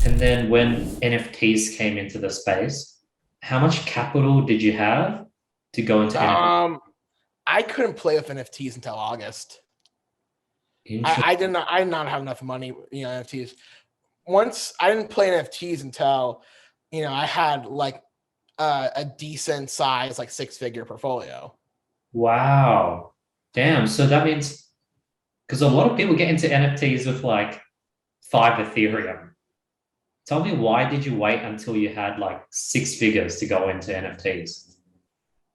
And then when NFTs came into the space, how much capital did you have to go into NFT? Um, I couldn't play with NFTs until August. Interesting. I did not have enough money, NFTs. Once I didn't play NFTs until, I had like a decent size, like 6-figure portfolio. Wow. Damn. So that means because a lot of people get into NFTs with like 5 Ethereum. Tell me, why did you wait until you had like 6 figures to go into NFTs?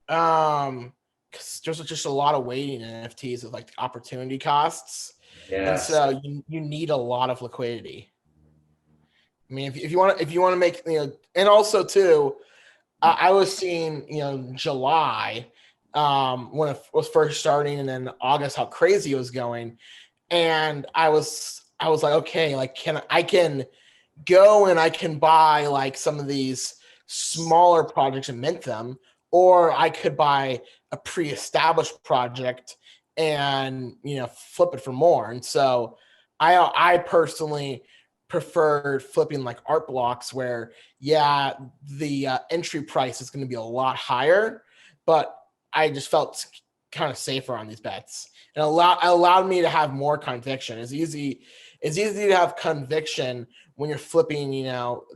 Because there's just a lot of waiting in NFTs with like opportunity costs, and Yes. so you need a lot of liquidity. I mean, if you want to make, and also too, I was seeing, July, when it was first starting, and then August, how crazy it was going, and I was like, okay, like I can go and I can buy like some of these smaller projects and mint them, or I could buy a pre-established project and flip it for more. And so I personally preferred flipping like art blocks where, yeah, the entry price is going to be a lot higher, but I just felt kind of safer on these bets. And allowed me to have more conviction. It's easy to have conviction when you're flipping,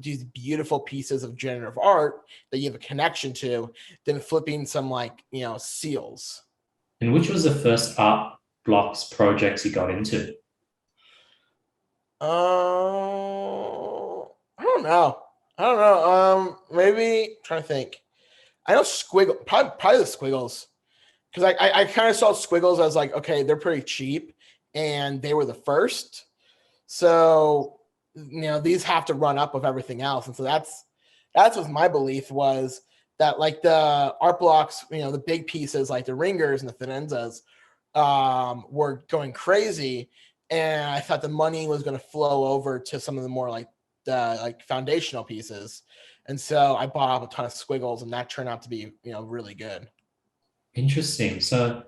these beautiful pieces of generative art that you have a connection to, than flipping some like, seals. And which was the first art blocks projects you got into? I don't know. I don't know. Maybe I'm trying to think. I know squiggle, probably the squiggles, because I kind of saw squiggles as like, okay, they're pretty cheap, and they were the first. So, these have to run up with everything else. And so that's what my belief was, that like the art blocks, the big pieces like the ringers and the finenzas, were going crazy. And I thought the money was going to flow over to some of the more like the like foundational pieces. And so I bought up a ton of squiggles, and that turned out to be, really good. Interesting. So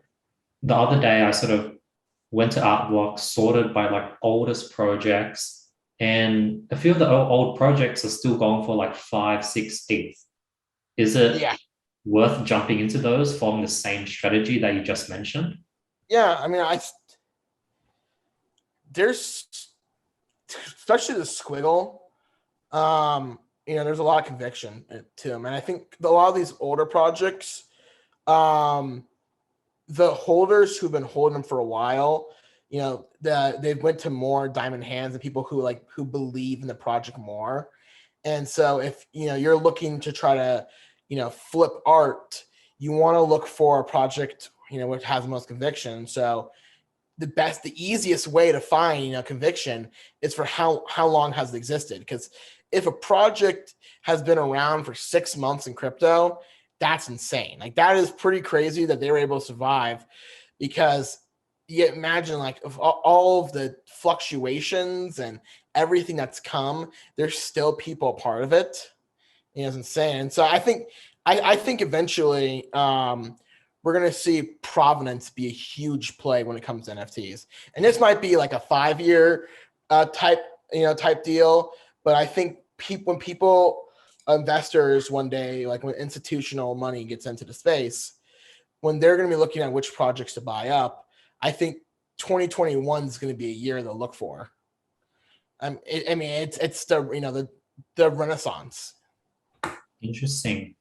the other day I sort of went to art blocks sorted by like oldest projects, and a few of the old projects are still going for like 5, 6 ETH. Is it Yeah. worth jumping into those following the same strategy that you just mentioned? Yeah. I mean, there's, especially the squiggle, there's a lot of conviction to them. And I think a lot of these older projects, um, the holders who've been holding them for a while, they've went to more diamond hands, and people who believe in the project more. And so if you're looking to try to flip art, you want to look for a project which has the most conviction. So the easiest way to find conviction is for how long has it existed. Because if a project has been around for 6 months in crypto, that's insane. Like, that is pretty crazy that they were able to survive, because you imagine, like, of all of the fluctuations and everything that's come, there's still people a part of it. It's insane. And so I think eventually, we're going to see provenance be a huge play when it comes to NFTs. And this might be like a 5-year type deal. But I think when people, investors one day, like when institutional money gets into the space, when they're going to be looking at which projects to buy up, I think 2021 is going to be a year they'll look for. I mean, it's the, the Renaissance. Interesting.